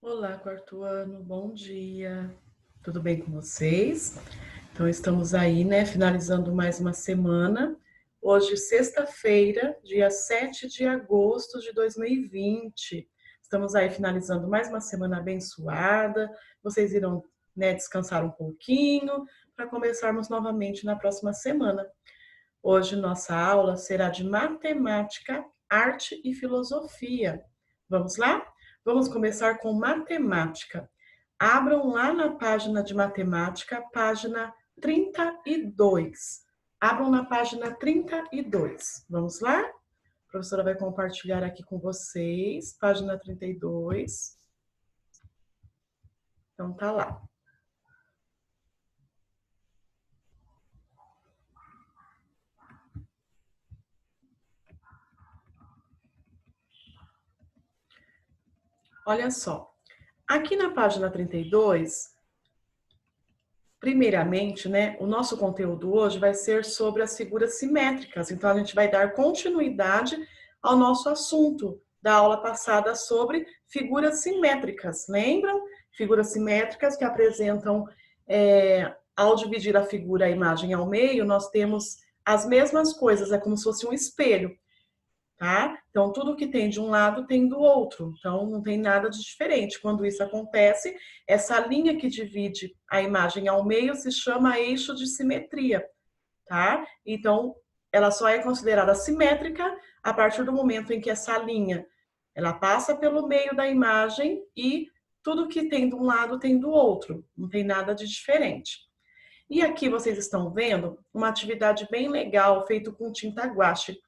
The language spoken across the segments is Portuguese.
Olá, quarto ano, bom dia. Tudo bem com vocês? Então, estamos aí, né, finalizando mais uma semana. Hoje, sexta-feira, dia 7 de agosto de 2020. Estamos aí finalizando mais uma semana abençoada. Vocês irão, né, descansar um pouquinho para começarmos novamente na próxima semana. Hoje, nossa aula será de matemática, arte e filosofia. Vamos lá? Vamos começar com matemática. Abram lá na página de matemática, página 32. Abram na página 32. Vamos lá? A professora vai compartilhar aqui com vocês, página 32. Então, tá lá. Olha só. Aqui na página 32, primeiramente, né, o nosso conteúdo hoje vai ser sobre as figuras simétricas. Então, a gente vai dar continuidade ao nosso assunto da aula passada sobre figuras simétricas. Lembram? Figuras simétricas que apresentam, ao dividir a figura, a imagem ao meio, nós temos as mesmas coisas, é como se fosse um espelho. Tá? Então, tudo que tem de um lado tem do outro. Então, não tem nada de diferente. Quando isso acontece, essa linha que divide a imagem ao meio se chama eixo de simetria, tá? Então, ela só é considerada simétrica a partir do momento em que essa linha ela passa pelo meio da imagem e tudo que tem de um lado tem do outro. Não tem nada de diferente. E aqui vocês estão vendo uma atividade bem legal feita com tinta guache.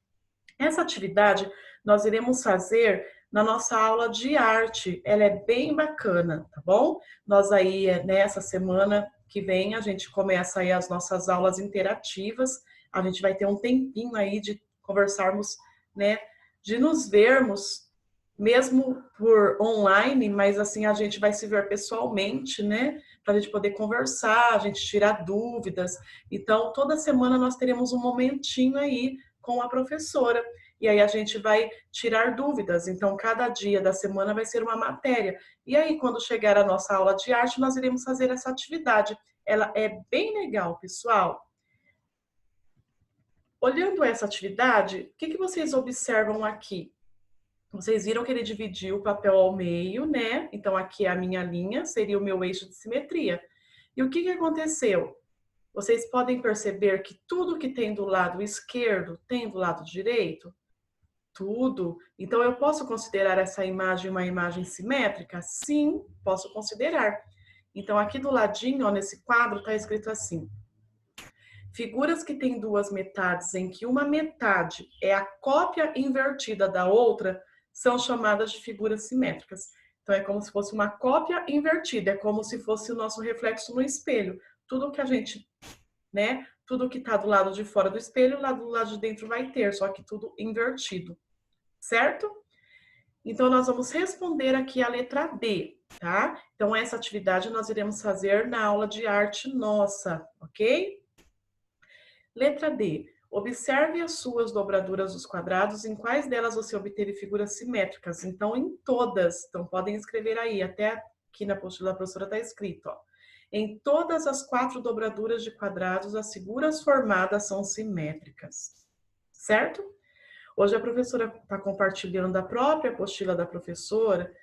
Essa atividade nós iremos fazer na nossa aula de arte. Ela é bem bacana, tá bom? Nós aí, nessa semana que vem, a gente começa aí as nossas aulas interativas. A gente vai ter um tempinho aí de conversarmos, né? De nos vermos, mesmo por online, mas assim a gente vai se ver pessoalmente, né? Para a gente poder conversar, a gente tirar dúvidas. Então, toda semana nós teremos um momentinho aí com a professora. E aí a gente vai tirar dúvidas. Então, cada dia da semana vai ser uma matéria. E aí, quando chegar a nossa aula de arte, nós iremos fazer essa atividade. Ela é bem legal, pessoal. Olhando essa atividade, o que vocês observam aqui? Vocês viram que ele dividiu o papel ao meio, né? Então, aqui é a minha linha, seria o meu eixo de simetria. E o que aconteceu? Vocês podem perceber que tudo que tem do lado esquerdo tem do lado direito? Tudo. Então, eu posso considerar essa imagem uma imagem simétrica? Sim, posso considerar. Então, aqui do ladinho, ó, nesse quadro, está escrito assim: figuras que têm duas metades em que uma metade é a cópia invertida da outra são chamadas de figuras simétricas. Então, é como se fosse uma cópia invertida, é como se fosse o nosso reflexo no espelho. Tudo que a gente, né? Tudo que está do lado de fora do espelho, lá do lado de dentro vai ter, só que tudo invertido, certo? Então, nós vamos responder aqui a letra D, tá? Então, essa atividade nós iremos fazer na aula de arte nossa, ok? Letra D. Observe as suas dobraduras dos quadrados, em quais delas você obteve figuras simétricas. Então, em todas. Então, podem escrever aí, até aqui na apostila da professora está escrito, ó. Em todas as 4 dobraduras de quadrados, as figuras formadas são simétricas. Certo? Hoje a professora está compartilhando a própria apostila da professora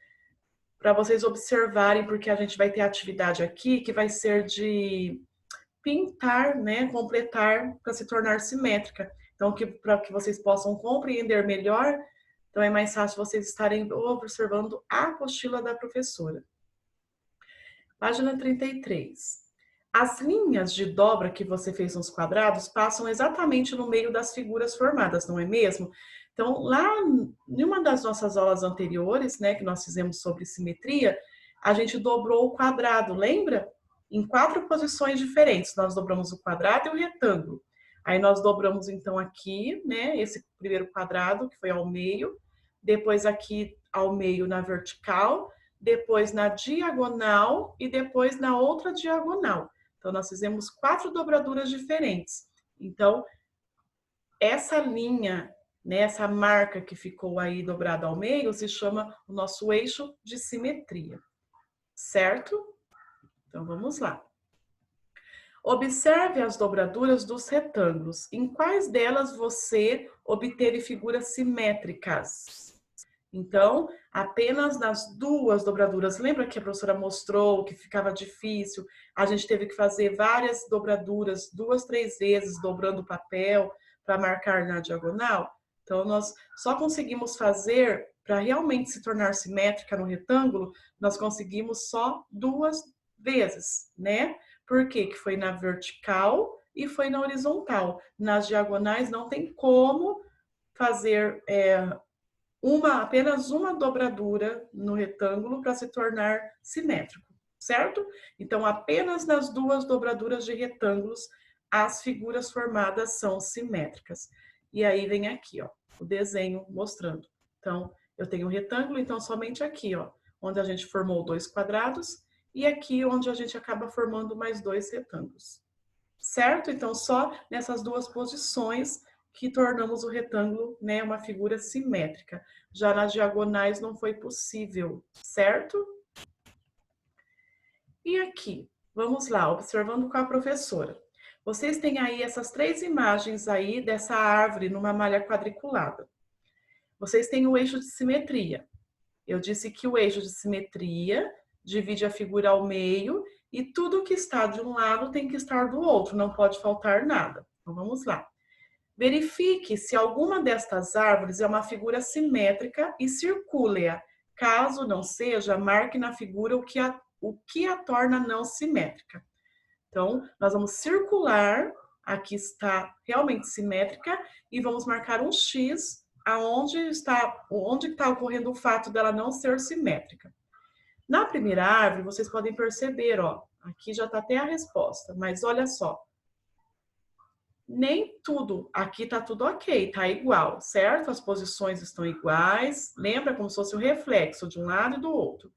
para vocês observarem, porque a gente vai ter atividade aqui que vai ser de pintar, né, completar para se tornar simétrica. Então, para que vocês possam compreender melhor, então é mais fácil vocês estarem observando a apostila da professora. Página 33. As linhas de dobra que você fez nos quadrados passam exatamente no meio das figuras formadas, não é mesmo? Então, lá em uma das nossas aulas anteriores, né, que nós fizemos sobre simetria, a gente dobrou o quadrado, lembra? Em 4 posições diferentes, nós dobramos o quadrado e o retângulo. Aí nós dobramos então aqui, né, esse primeiro quadrado que foi ao meio, depois aqui ao meio na vertical, depois na diagonal e depois na outra diagonal. Então, nós fizemos 4 dobraduras diferentes. Então, essa linha, né, essa marca que ficou aí dobrada ao meio, se chama o nosso eixo de simetria. certo? Então, vamos lá. Observe as dobraduras dos retângulos. Em quais delas você obteve figuras simétricas? Então, apenas nas duas dobraduras. Lembra que a professora mostrou que ficava difícil? A gente teve que fazer várias dobraduras, 2, 3 vezes, dobrando o papel para marcar na diagonal. Então, nós só conseguimos fazer, para realmente se tornar simétrica no retângulo, nós conseguimos só 2 vezes, né? Por quê? Que foi na vertical e foi na horizontal. Nas diagonais não tem como fazer apenas uma dobradura no retângulo para se tornar simétrico, certo? Então, apenas nas duas dobraduras de retângulos as figuras formadas são simétricas. E aí vem aqui, ó, o desenho mostrando. Então, eu tenho um retângulo, então somente aqui, ó, onde a gente formou 2 quadrados e aqui onde a gente acaba formando mais 2 retângulos. Certo? Então, só nessas duas posições que tornamos o retângulo, né, uma figura simétrica. Já nas diagonais não foi possível, certo? E aqui, vamos lá, observando com a professora. Vocês têm aí essas 3 imagens aí dessa árvore numa malha quadriculada. Vocês têm o eixo de simetria. Eu disse que o eixo de simetria divide a figura ao meio e tudo que está de um lado tem que estar do outro, não pode faltar nada. Então vamos lá. Verifique se alguma destas árvores é uma figura simétrica e circule-a. Caso não seja, marque na figura o que a torna não simétrica. Então, nós vamos circular, aqui está realmente simétrica, e vamos marcar um X onde está ocorrendo o fato dela não ser simétrica. Na primeira árvore, vocês podem perceber, ó, aqui já está até a resposta, mas olha só. Nem tudo, aqui está tudo ok, está igual, certo? As posições estão iguais, lembra como se fosse o reflexo de um lado e do outro.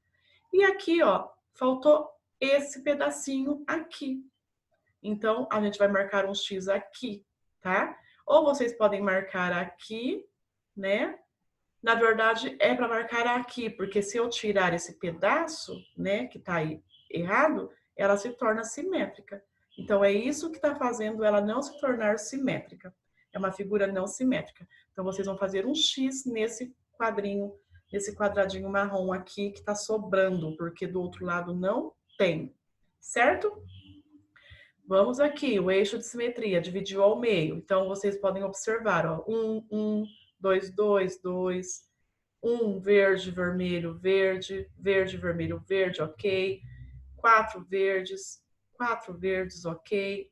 E aqui, ó, faltou esse pedacinho aqui. Então, a gente vai marcar um X aqui, tá? Ou vocês podem marcar aqui, né? Na verdade, é para marcar aqui, porque se eu tirar esse pedaço, né, que tá aí errado, ela se torna simétrica. Então, é isso que está fazendo ela não se tornar simétrica. É uma figura não simétrica. Então, vocês vão fazer um X nesse quadrinho, nesse quadradinho marrom aqui que está sobrando, porque do outro lado não tem, certo? Vamos aqui, o eixo de simetria, dividiu ao meio. Então, vocês podem observar, ó, 1, 1, 2, 2, 2, 1 verde, vermelho, verde, verde, vermelho, verde, ok. 4 verdes, ok.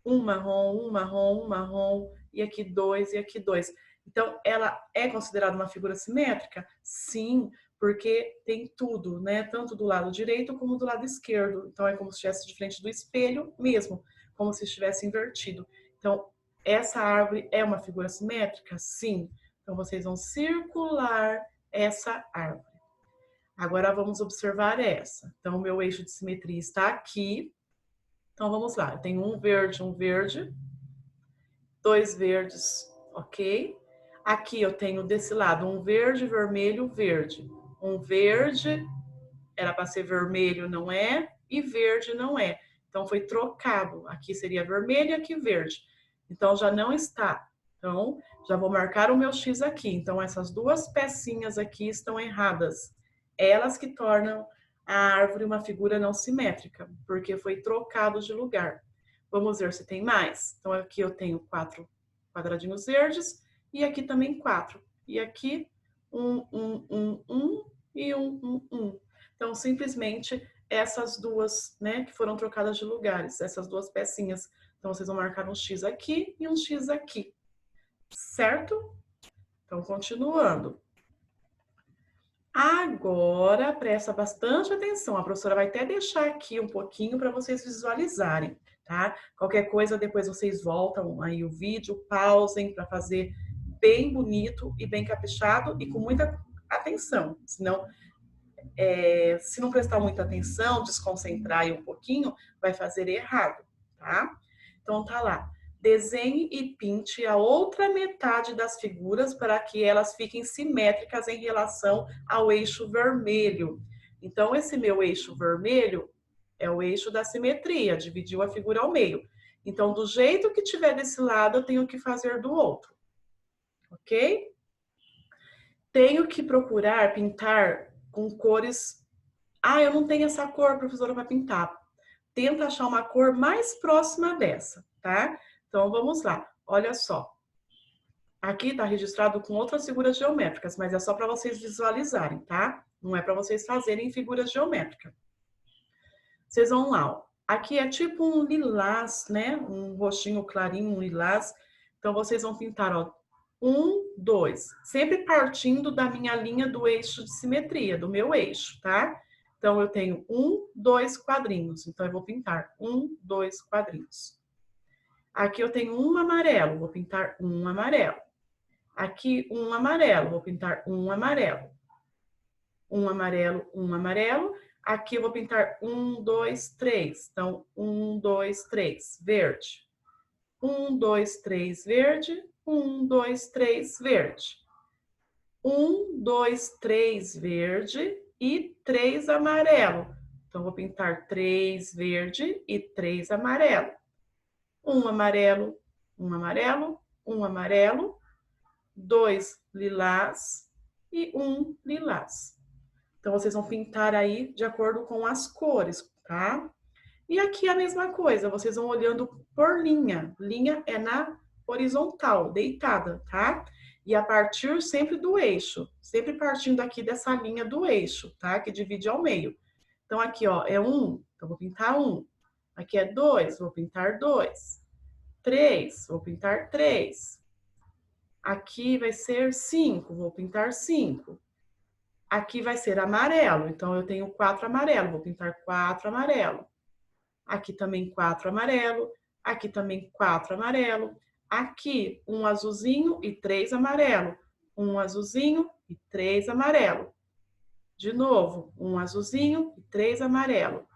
Um marrom, um marrom, um marrom, e aqui 2, e aqui 2. Então, ela é considerada uma figura simétrica? Sim, porque tem tudo, né? Tanto do lado direito como do lado esquerdo. Então, é como se estivesse de frente do espelho mesmo, como se estivesse invertido. Então, essa árvore é uma figura simétrica? Sim. Então, vocês vão circular essa árvore. Agora, vamos observar essa. Então, o meu eixo de simetria está aqui. Então, vamos lá. Eu tenho um verde, 2 verdes, ok? Aqui eu tenho desse lado um verde, vermelho, verde. Um verde, era para ser vermelho, não é, e verde não é. Então foi trocado. Aqui seria vermelho e aqui verde. Então já não está. Então já vou marcar o meu X aqui. Então essas duas pecinhas aqui estão erradas. Elas que tornam a árvore uma figura não simétrica, porque foi trocado de lugar. Vamos ver se tem mais. Então aqui eu tenho 4 quadradinhos verdes e aqui também 4. E aqui 1 e 1. Então, simplesmente essas duas, né, que foram trocadas de lugares, essas duas pecinhas. Então, vocês vão marcar um X aqui e um X aqui, certo? Então, continuando. Agora, presta bastante atenção. A professora vai até deixar aqui um pouquinho para vocês visualizarem, tá? Qualquer coisa, depois vocês voltam aí o vídeo, pausem para fazer bem bonito e bem caprichado e com muita atenção. Senão, se não prestar muita atenção, desconcentrar aí um pouquinho, vai fazer errado, tá? Então, tá lá. Desenhe e pinte a outra metade das figuras para que elas fiquem simétricas em relação ao eixo vermelho. Então, esse meu eixo vermelho é o eixo da simetria, dividiu a figura ao meio. Então, do jeito que tiver desse lado, eu tenho que fazer do outro, ok? Tenho que procurar pintar com cores... Ah, eu não tenho essa cor, professora, para pintar. Tenta achar uma cor mais próxima dessa, tá? Então, vamos lá. Olha só. Aqui está registrado com outras figuras geométricas, mas é só para vocês visualizarem, tá? Não é para vocês fazerem figuras geométricas. Vocês vão lá, ó. Aqui é tipo um lilás, né? Um roxinho clarinho, um lilás. Então, vocês vão pintar, ó. 1, 2. Sempre partindo da minha linha do eixo de simetria, do meu eixo, tá? Então, eu tenho 1, 2 quadrinhos. Então, eu vou pintar 1, 2 quadrinhos. Aqui eu tenho um amarelo, vou pintar um amarelo. Aqui um amarelo, vou pintar um amarelo. Um amarelo, um amarelo. Aqui eu vou pintar 1, 2, 3. Então, 1, 2, 3, verde. 1, 2, 3, verde. 1, 2, 3, verde. 1, 2, 3, verde e 3 amarelo. Então, vou pintar 3 verde e 3 amarelo. Um amarelo, um amarelo, um amarelo, 2 lilás e um lilás. Então, vocês vão pintar aí de acordo com as cores, tá? E aqui a mesma coisa, vocês vão olhando por linha. Linha é na horizontal, deitada, tá? E a partir sempre do eixo, sempre partindo aqui dessa linha do eixo, tá? Que divide ao meio. Então, aqui, ó, é 1, então vou pintar 1. Aqui é 2, vou pintar 2. 3, vou pintar 3. Aqui vai ser 5, vou pintar 5. Aqui vai ser amarelo, então eu tenho 4 amarelo, vou pintar 4 amarelo. Aqui também 4 amarelo, aqui também 4 amarelo. Aqui um azulzinho e 3 amarelo. Um azulzinho e 3 amarelo. De novo, um azulzinho e 3 amarelo.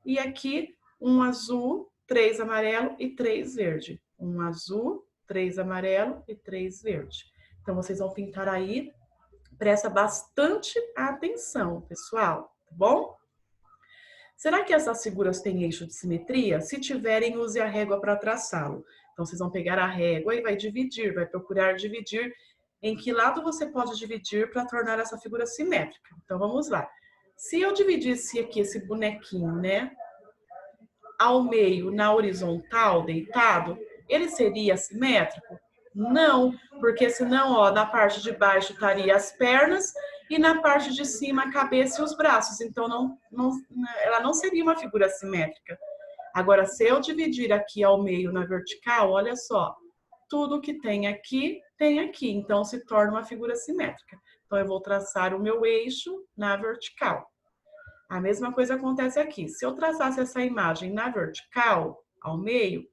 E aqui um azul, 3 amarelo e 3 verde. Um azul, 3 amarelo e 3 verde. Então, vocês vão pintar aí. Presta bastante atenção, pessoal, tá bom? Será que essas figuras têm eixo de simetria? Se tiverem, use a régua para traçá-lo. Então, vocês vão pegar a régua e vai dividir, vai procurar dividir em que lado você pode dividir para tornar essa figura simétrica. Então, vamos lá. Se eu dividisse aqui esse bonequinho, né, ao meio, na horizontal, deitado, ele seria simétrico? Não, porque senão, ó, na parte de baixo estaria as pernas e na parte de cima a cabeça e os braços. Então, ela não seria uma figura simétrica. Agora, se eu dividir aqui ao meio na vertical, olha só, tudo que tem aqui, então se torna uma figura simétrica. Então, eu vou traçar o meu eixo na vertical. A mesma coisa acontece aqui. Se eu traçasse essa imagem na vertical, ao meio,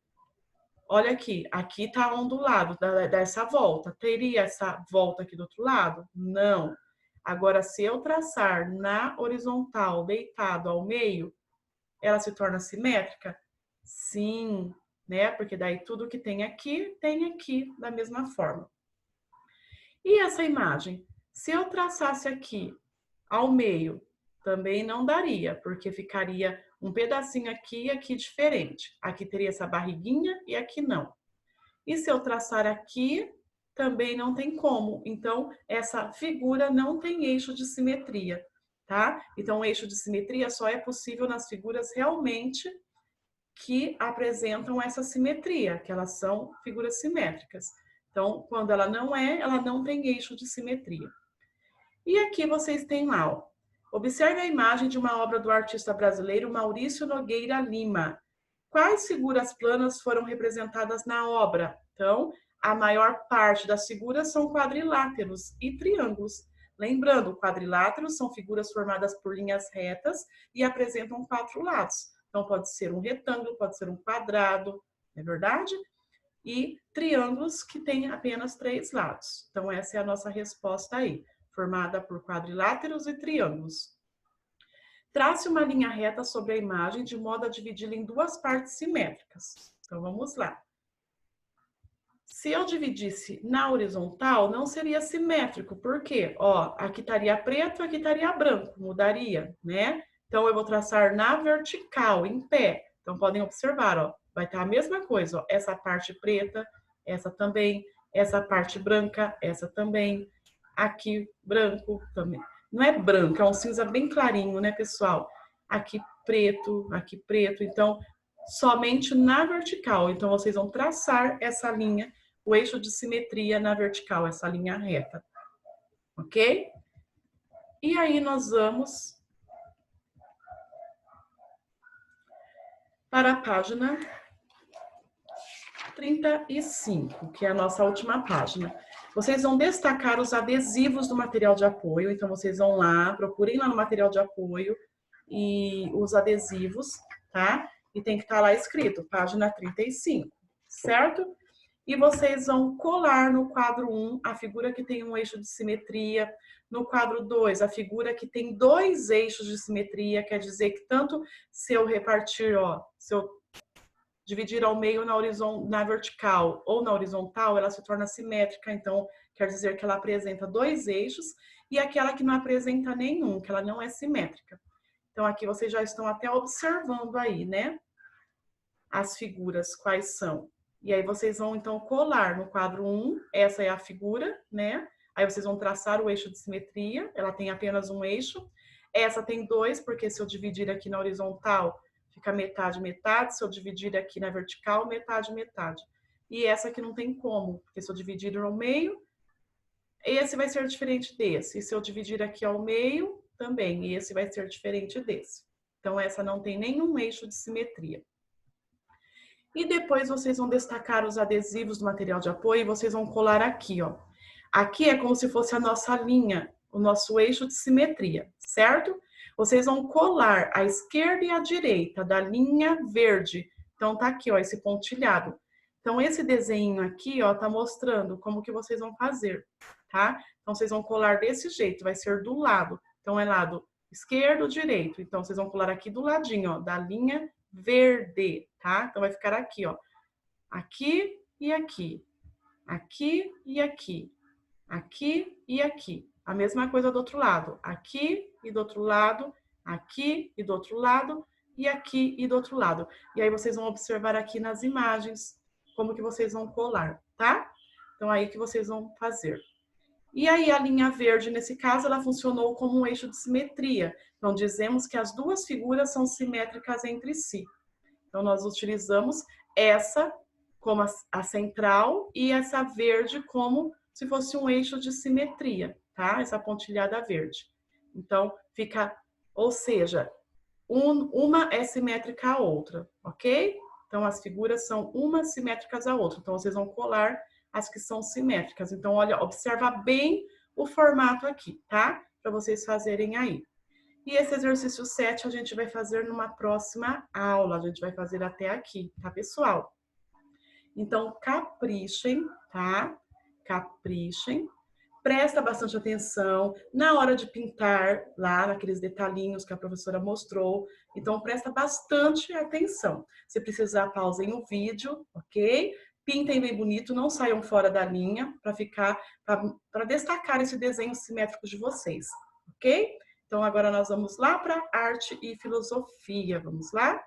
olha aqui, aqui está ondulado dessa volta. Teria essa volta aqui do outro lado? Não. Agora, se eu traçar na horizontal, deitado ao meio, ela se torna simétrica? Sim, né? Porque daí tudo que tem aqui da mesma forma. E essa imagem? Se eu traçasse aqui ao meio, também não daria, porque ficaria um pedacinho aqui e aqui diferente. Aqui teria essa barriguinha e aqui não. E se eu traçar aqui, também não tem como. Então, essa figura não tem eixo de simetria, tá? Então, o eixo de simetria só é possível nas figuras realmente que apresentam essa simetria, que elas são figuras simétricas. Então, quando ela não tem eixo de simetria. E aqui vocês têm lá, ó. Observe a imagem de uma obra do artista brasileiro Maurício Nogueira Lima. Quais figuras planas foram representadas na obra? Então, a maior parte das figuras são quadriláteros e triângulos. Lembrando, quadriláteros são figuras formadas por linhas retas e apresentam 4 lados. Então, pode ser um retângulo, pode ser um quadrado, não é verdade? E triângulos que têm apenas 3 lados. Então, essa é a nossa resposta aí, formada por quadriláteros e triângulos. Trace uma linha reta sobre a imagem de modo a dividi-la em 2 partes simétricas. Então, vamos lá. Se eu dividisse na horizontal, não seria simétrico. Por quê? Ó, aqui estaria preto, aqui estaria branco. Mudaria, né? Então, eu vou traçar na vertical, em pé. Então, podem observar, ó. Vai estar a mesma coisa, ó. Essa parte preta, essa também. Essa parte branca, essa também. Aqui, branco também. Não é branco, é um cinza bem clarinho, né, pessoal? Aqui, preto, aqui, preto. Então, somente na vertical. Então, vocês vão traçar essa linha, o eixo de simetria na vertical, essa linha reta, ok? E aí nós vamos para a página 35, que é a nossa última página. Vocês vão destacar os adesivos do material de apoio, então vocês vão lá, procurem lá no material de apoio e os adesivos, tá? E tem que estar lá escrito, página 35, certo? E vocês vão colar no quadro 1 a figura que tem um eixo de simetria, no quadro 2 a figura que tem dois eixos de simetria, quer dizer que tanto se eu repartir, ó, se eu dividir ao meio na vertical ou na horizontal, ela se torna simétrica, então quer dizer que ela apresenta dois eixos, e aquela que não apresenta nenhum, que ela não é simétrica. Então aqui vocês já estão até observando aí, né? As figuras, quais são. E aí vocês vão, então, colar no quadro 1, essa é a figura, né? Aí vocês vão traçar o eixo de simetria, ela tem apenas um eixo. Essa tem dois, porque se eu dividir aqui na horizontal, fica metade, metade. Se eu dividir aqui na vertical, metade, metade. E essa aqui não tem como, porque se eu dividir no meio, esse vai ser diferente desse. E se eu dividir aqui ao meio, também, esse vai ser diferente desse. Então, essa não tem nenhum eixo de simetria. E depois vocês vão destacar os adesivos do material de apoio e vocês vão colar aqui, ó. Aqui é como se fosse a nossa linha, o nosso eixo de simetria, certo? Vocês vão colar à esquerda e à direita da linha verde. Então tá aqui, ó, esse pontilhado. Então esse desenho aqui, ó, tá mostrando como que vocês vão fazer, tá? Então vocês vão colar desse jeito, vai ser do lado. Então é lado esquerdo, direito. Então vocês vão colar aqui do ladinho, ó, da linha verde, tá? Então vai ficar aqui, ó. Aqui e aqui. Aqui e aqui. Aqui e aqui. A mesma coisa do outro lado. Aqui e do outro lado. Aqui e do outro lado. E aqui e do outro lado. E aí vocês vão observar aqui nas imagens como que vocês vão colar, tá? Então aí que vocês vão fazer. E aí a linha verde, nesse caso, ela funcionou como um eixo de simetria. Então dizemos que as duas figuras são simétricas entre si. Então, nós utilizamos essa como a central e essa verde como se fosse um eixo de simetria, tá? Essa pontilhada verde. Então, fica, ou seja, uma é simétrica à outra, ok? Então, as figuras são uma simétricas à outra. Então, vocês vão colar as que são simétricas. Então, olha, observa bem o formato aqui, tá? Para vocês fazerem aí. E esse exercício 7 a gente vai fazer numa próxima aula. A gente vai fazer até aqui, tá, pessoal? Então, caprichem, tá? Caprichem. Presta bastante atenção na hora de pintar lá naqueles detalhinhos que a professora mostrou. Então, presta bastante atenção. Se precisar, pausem o vídeo, ok? Pintem bem bonito, não saiam fora da linha para destacar esse desenho simétrico de vocês, ok? Então, agora nós vamos lá para arte e filosofia. Vamos lá?